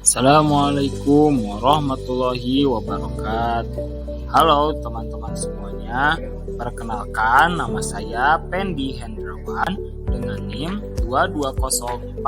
Assalamualaikum warahmatullahi wabarakatuh. Halo teman-teman semuanya, perkenalkan nama saya Pendi Hendrawan dengan NIM 2204057.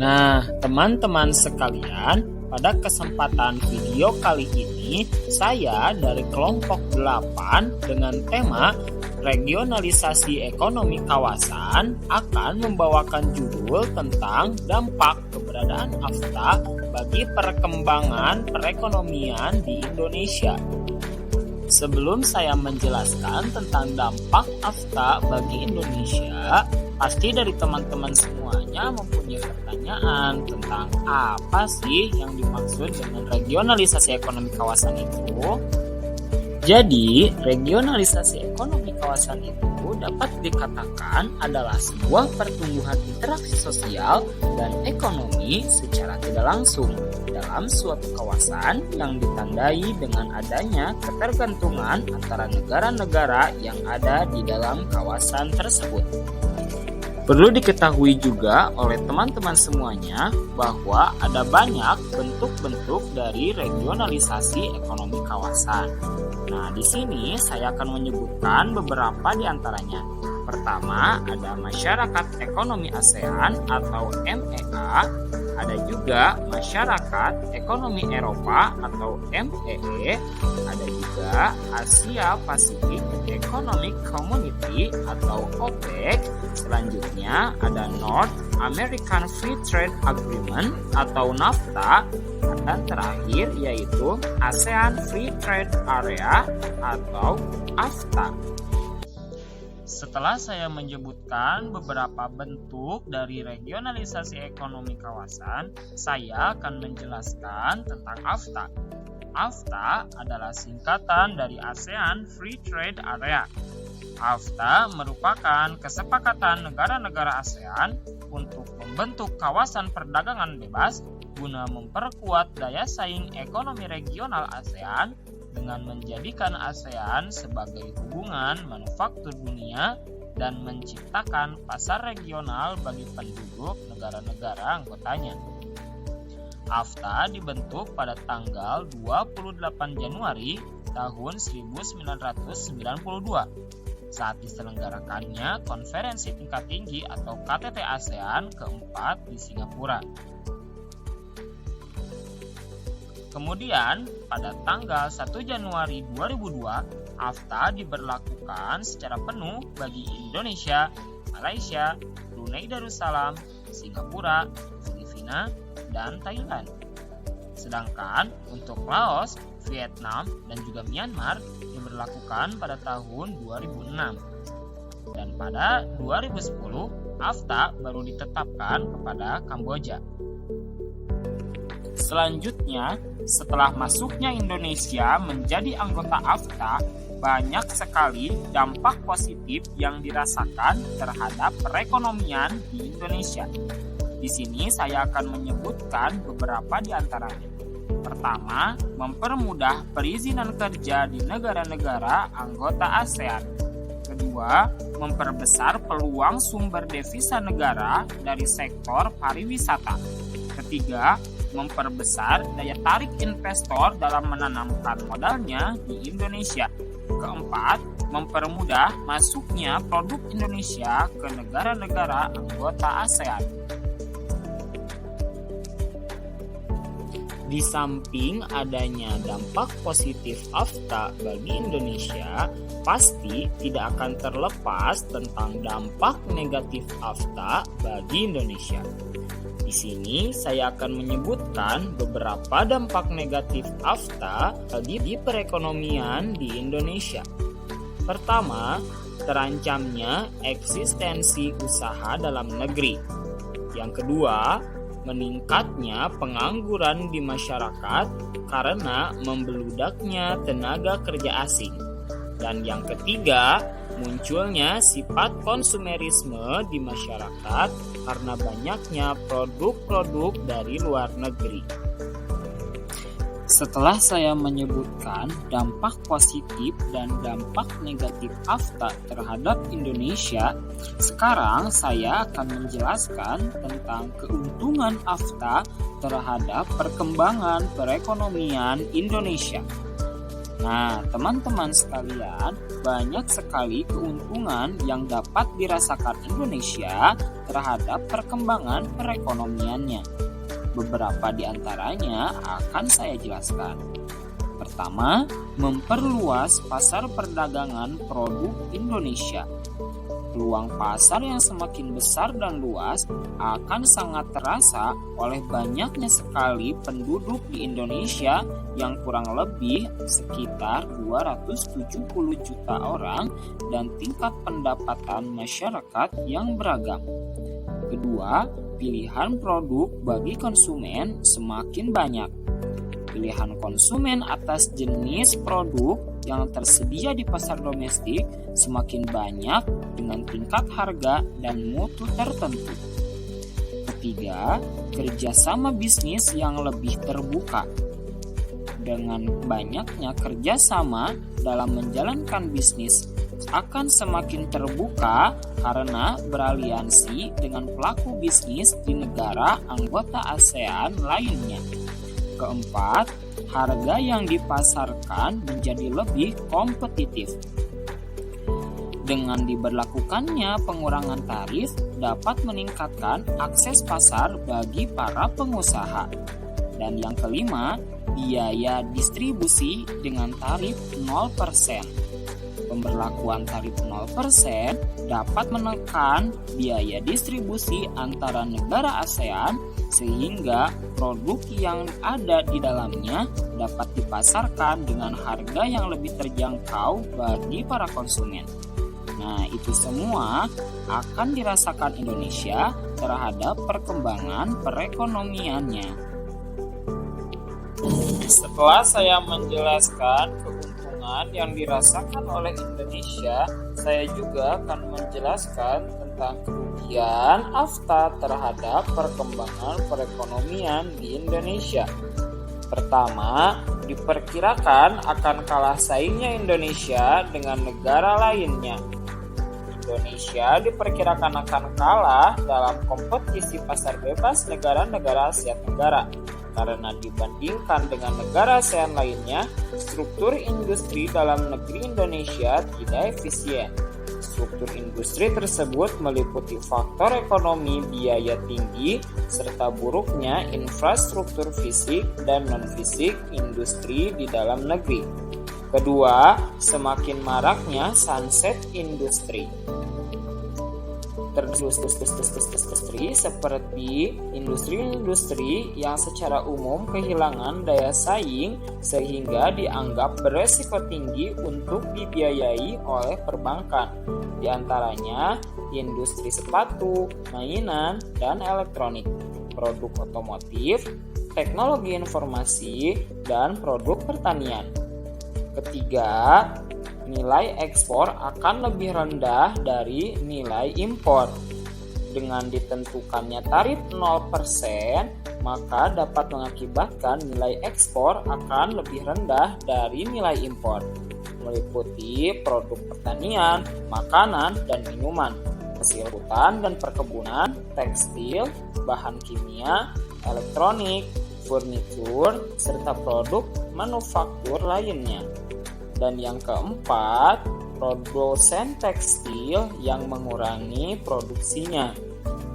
Nah, teman-teman sekalian, pada kesempatan video kali ini saya dari kelompok 8 dengan tema Regionalisasi Ekonomi Kawasan akan membawakan judul tentang dampak keberadaan AFTA bagi perkembangan perekonomian di Indonesia. Sebelum saya menjelaskan tentang dampak AFTA bagi Indonesia, pasti dari teman-teman semuanya mempunyai pertanyaan tentang apa sih yang dimaksud dengan regionalisasi ekonomi kawasan itu. Jadi, regionalisasi ekonomi kawasan itu dapat dikatakan adalah sebuah pertumbuhan interaksi sosial dan ekonomi secara tidak langsung dalam suatu kawasan yang ditandai dengan adanya ketergantungan antara negara-negara yang ada di dalam kawasan tersebut. Perlu diketahui juga oleh teman-teman semuanya bahwa ada banyak bentuk-bentuk dari regionalisasi ekonomi kawasan. Nah, di sini saya akan menyebutkan beberapa di antaranya. Pertama, ada Masyarakat Ekonomi ASEAN atau MEA, ada juga Masyarakat Ekonomi Eropa atau MEE, ada juga Asia Pacific Economic Community atau OPEC. Selanjutnya ada North American Free Trade Agreement atau NAFTA, dan terakhir yaitu ASEAN Free Trade Area atau AFTA. Setelah saya menyebutkan beberapa bentuk dari regionalisasi ekonomi kawasan, saya akan menjelaskan tentang AFTA. AFTA adalah singkatan dari ASEAN Free Trade Area. AFTA merupakan kesepakatan negara-negara ASEAN untuk membentuk kawasan perdagangan bebas guna memperkuat daya saing ekonomi regional ASEAN dengan menjadikan ASEAN sebagai hubungan manufaktur dunia dan menciptakan pasar regional bagi penduduk negara-negara anggotanya. AFTA dibentuk pada tanggal 28 Januari tahun 1992 saat diselenggarakannya Konferensi Tingkat Tinggi atau KTT ASEAN keempat di Singapura. Kemudian, pada tanggal 1 Januari 2002, AFTA diberlakukan secara penuh bagi Indonesia, Malaysia, Brunei Darussalam, Singapura, Filipina, dan Thailand. Sedangkan untuk Laos, Vietnam, dan juga Myanmar diberlakukan pada tahun 2006. Dan pada 2010, AFTA baru ditetapkan kepada Kamboja. Selanjutnya, setelah masuknya Indonesia menjadi anggota AFTA, banyak sekali dampak positif yang dirasakan terhadap perekonomian di Indonesia. Di sini saya akan menyebutkan beberapa di antaranya. Pertama, mempermudah perizinan kerja di negara-negara anggota ASEAN. Kedua, memperbesar peluang sumber devisa negara dari sektor pariwisata. Ketiga, memperbesar daya tarik investor dalam menanamkan modalnya di Indonesia. Keempat, mempermudah masuknya produk Indonesia ke negara-negara anggota ASEAN. Di samping adanya dampak positif AFTA bagi Indonesia, pasti tidak akan terlepas tentang dampak negatif AFTA bagi Indonesia. Di sini saya akan menyebutkan beberapa dampak negatif AFTA bagi perekonomian di Indonesia. Pertama, terancamnya eksistensi usaha dalam negeri. Yang kedua, meningkatnya pengangguran di masyarakat karena membeludaknya tenaga kerja asing. Dan yang ketiga, munculnya sifat konsumerisme di masyarakat karena banyaknya produk-produk dari luar negeri. Setelah saya menyebutkan dampak positif dan dampak negatif AFTA terhadap Indonesia, sekarang saya akan menjelaskan tentang keuntungan AFTA terhadap perkembangan perekonomian Indonesia. Nah, teman-teman sekalian, banyak sekali keuntungan yang dapat dirasakan Indonesia terhadap perkembangan perekonomiannya. Beberapa di antaranya akan saya jelaskan. Pertama, memperluas pasar perdagangan produk Indonesia. Peluang pasar yang semakin besar dan luas akan sangat terasa oleh banyaknya sekali penduduk di Indonesia yang kurang lebih sekitar 270 juta orang dan tingkat pendapatan masyarakat yang beragam. Kedua, pilihan produk bagi konsumen semakin banyak. Pilihan konsumen atas jenis produk yang tersedia di pasar domestik semakin banyak dengan tingkat harga dan mutu tertentu. Ketiga, kerjasama bisnis yang lebih terbuka. Dengan banyaknya kerjasama dalam menjalankan bisnis akan semakin terbuka karena beraliansi dengan pelaku bisnis di negara anggota ASEAN lainnya. Keempat, harga yang dipasarkan menjadi lebih kompetitif. Dengan diberlakukannya pengurangan tarif dapat meningkatkan akses pasar bagi para pengusaha. Dan yang kelima, biaya distribusi dengan tarif 0%. Pemberlakuan tarif 0% dapat menekan biaya distribusi antara negara ASEAN sehingga produk yang ada di dalamnya dapat dipasarkan dengan harga yang lebih terjangkau bagi para konsumen. Nah, itu semua akan dirasakan Indonesia terhadap perkembangan perekonomiannya. Setelah saya menjelaskan keuntungan yang dirasakan oleh Indonesia, saya juga akan menjelaskan tentang kerugian AFTA terhadap perkembangan perekonomian di Indonesia. Pertama, diperkirakan akan kalah saingnya Indonesia dengan negara lainnya. Indonesia diperkirakan akan kalah dalam kompetisi pasar bebas negara-negara Asia Tenggara. Karena dibandingkan dengan negara ASEAN lainnya, struktur industri dalam negeri Indonesia tidak efisien. Struktur industri tersebut meliputi faktor ekonomi biaya tinggi serta buruknya infrastruktur fisik dan non-fisik industri di dalam negeri. Kedua, semakin maraknya sunset industri. Industri seperti industri-industri yang secara umum kehilangan daya saing sehingga dianggap beresiko tinggi untuk dibiayai oleh perbankan, di antaranya industri sepatu, mainan, dan elektronik, produk otomotif, teknologi informasi, dan produk pertanian. Ketiga, nilai ekspor akan lebih rendah dari nilai impor. Dengan ditentukannya tarif 0%, maka dapat mengakibatkan nilai ekspor akan lebih rendah dari nilai impor, meliputi produk pertanian, makanan, dan minuman, hasil hutan dan perkebunan, tekstil, bahan kimia, elektronik, furnitur, serta produk manufaktur lainnya. Dan yang keempat, produsen tekstil yang mengurangi produksinya.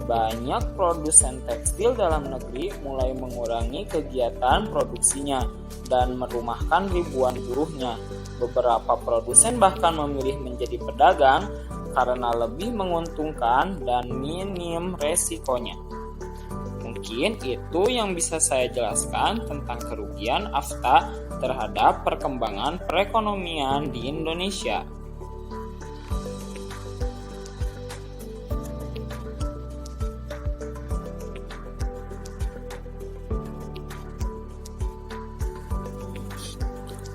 Banyak produsen tekstil dalam negeri mulai mengurangi kegiatan produksinya dan merumahkan ribuan buruhnya. Beberapa produsen bahkan memilih menjadi pedagang karena lebih menguntungkan dan minim resikonya. Mungkin itu yang bisa saya jelaskan tentang kerugian AFTA terhadap perkembangan perekonomian di Indonesia.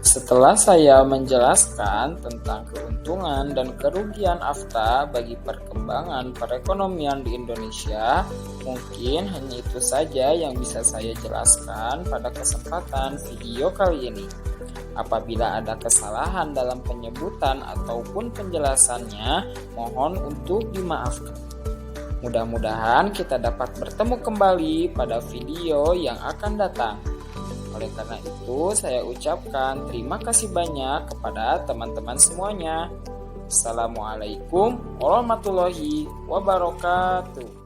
Setelah saya menjelaskan tentang keuntungan keuntungan dan kerugian AFTA bagi perkembangan perekonomian di Indonesia. Mungkin hanya itu saja yang bisa saya jelaskan pada kesempatan video kali ini. Apabila ada kesalahan dalam penyebutan ataupun penjelasannya, mohon untuk dimaafkan. Mudah-mudahan kita dapat bertemu kembali pada video yang akan datang. Oleh karena itu, saya ucapkan terima kasih banyak kepada teman-teman semuanya. Assalamualaikum warahmatullahi wabarakatuh.